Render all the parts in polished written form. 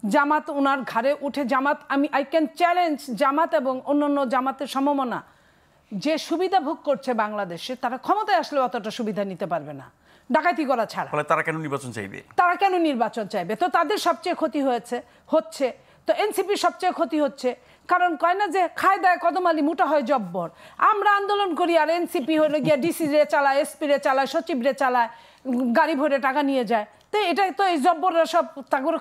জামাত ওনার ঘাড়ে উঠে জামাত I can challenge জামাত এবং অন্যান্য জামাতের সমমনা যে সুবিধা ভোগ করছে বাংলাদেশে, তারা ক্ষমতায় আসলে অতটা সুবিধা নিতে পারবে না ডাকাতি করা ছাড়া। তারা কেন নির্বাচন চাইবে? তো তাদের সবচেয়ে ক্ষতি হচ্ছে তো এনসিপি সবচেয়ে ক্ষতি হচ্ছে, কারণ কয় না যে খায় দায় কদমালি মোটা হয় জব্বর। আমরা আন্দোলন করি আর এনসিপি হলো গিয়া ডিসি রে চালায়, এসপি রে চালায়, সচিব রে চালায়, গাড়ি ভরে টাকা নিয়ে যায়। তো এটাই তো এই জব্বররা সব তাগর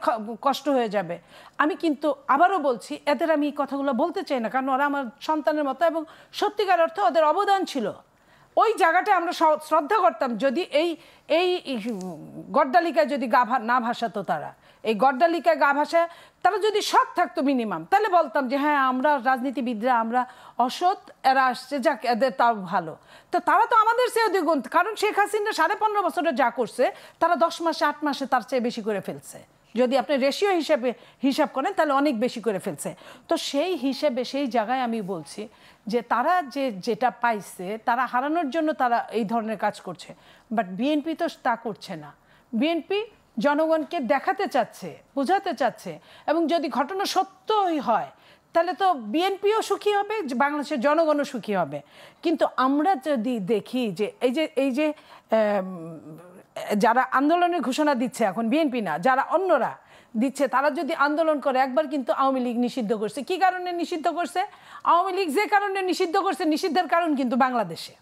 কষ্ট হয়ে যাবে। আমি কিন্তু আবারও বলছি, এদের আমি এই কথাগুলো বলতে চাই না, কারণ ওরা আমার সন্তানের মতো এবং সত্যিকার অর্থে ওদের অবদান ছিল। ওই জায়গাটা আমরা শ্রদ্ধা করতাম যদি এই গড্ডালিকায় যদি গা না ভাসাতো, তারা এই গড্ডালিকায় গা ভাসায় তারা যদি সৎ থাকতো মিনিমাম, তাহলে বলতাম যে হ্যাঁ আমরা রাজনীতিবিদরা আমরা অসৎ, এরা আসছে যাক এদের তাও ভালো। তো তারা তো আমাদের চেয়ে দ্বিগুণ, কারণ শেখ হাসিনা 15.5 বছরে যা করছে তারা 10 মাসে 8 মাসে তার চেয়ে বেশি করে ফেলছে। যদি আপনি রেশিও হিসাব করেন তাহলে অনেক বেশি করে ফেলছে। তো সেই হিসেবে সেই জায়গায় আমি বলছি যে তারা যেটা পাইছে তারা হারানোর জন্য তারা এই ধরনের কাজ করছে, বাট বিএনপি তো তা করছে না। বিএনপি জনগণকে দেখাতে চাচ্ছে, বোঝাতে চাচ্ছে, এবং যদি ঘটনা সত্যই হয় তাহলে তো বিএনপিও সুখী হবে, বাংলাদেশের জনগণও সুখী হবে। কিন্তু আমরা যদি দেখি যে এই যে যারা আন্দোলনের ঘোষণা দিচ্ছে, এখন বিএনপি না যারা অন্যরা দিচ্ছে, তারা যদি আন্দোলন করে, একবার কিন্তু আওয়ামী লীগ নিষিদ্ধ করছে। কি কারণে নিষিদ্ধ করছে? আওয়ামী লীগ যে কারণে নিষিদ্ধ করছে, নিষিদ্ধের কারণ কিন্তু বাংলাদেশে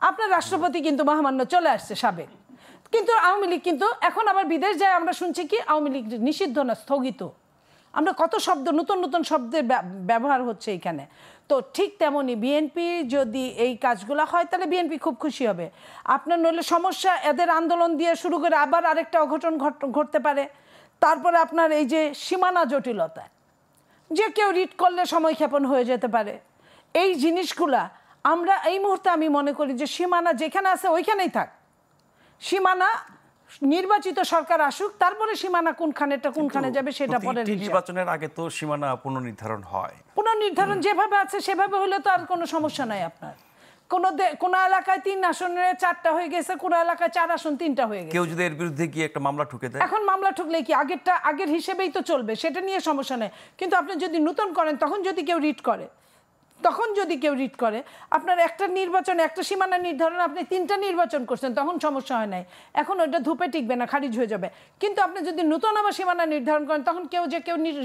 আপনার রাষ্ট্রপতি কিন্তু মহামান্য চলে আসছে সাবেক, কিন্তু আওয়ামী লীগ কিন্তু এখন আবার বিদেশ যায়, আমরা শুনছি কি আওয়ামী লীগ নিষিদ্ধ না, স্থগিত। আমরা কত শব্দ, নতুন নতুন শব্দের ব্যবহার হচ্ছে এইখানে। তো ঠিক তেমনই বিএনপি যদি এই কাজগুলো হয় তাহলে বিএনপি খুব খুশি হবে। আপনার নইলে সমস্যা, এদের আন্দোলন দিয়ে শুরু করে আবার আরেকটা অঘটন ঘটতে পারে। তারপরে আপনার এই যে সীমানা জটিলতা, যে কেউ রিট করলে সময়ক্ষেপণ হয়ে যেতে পারে, এই জিনিসগুলা আমরা এই মুহূর্তে আমি মনে করি যে সীমানা যেখানে আছে ওইখানেই থাক। সীমানা নির্বাচিত সরকার আসুক, তারপরে সীমানা কোনখানে যাবে সেটা পরে। নির্বাচনের আগে তো সীমানা পুনর্নির্ধারণ হয়। পুনর্নির্ধারণ যেভাবে আছে সেভাবে হলে তো আর কোনো সমস্যা নাই। আপনার কোন এলাকায় 3 আসনে 4টা হয়ে গেছে, কোন এলাকায় 4 আসন 3টা হয়ে গেছে। কেউ যদি এর বিরুদ্ধে গিয়ে একটা মামলা ঠুকে দেয়, এখন মামলা ঠুকলে কি আগের হিসেবেই তো চলবে, সেটা নিয়ে সমস্যা নেই। কিন্তু আপনি যদি নতুন করেন, তখন যদি কেউ রিট করে আপনার একটা নির্বাচনে একটা সীমানা নির্ধারণ, আপনি 3টা নির্বাচন করছেন, তখন সমস্যা হয় নাই। এখন ওইটা ধূপে টিকবে না, খারিজ হয়ে যাবে। কিন্তু আপনি যদি নতুন আবার সীমানা নির্ধারণ করেন, তখন কেউ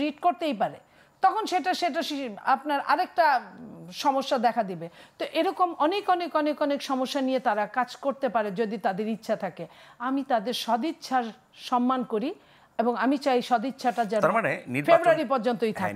রিট করতেই পারে, তখন সেটা আপনার আরেকটা সমস্যা দেখা দিবে। তো এরকম অনেক অনেক অনেক অনেক সমস্যা নিয়ে তারা কাজ করতে পারে যদি তাদের ইচ্ছা থাকে। আমি তাদের সদিচ্ছার সম্মান করি এবং আমি চাই সদিচ্ছাটা যেন ফেব্রুয়ারি পর্যন্তই থাকে।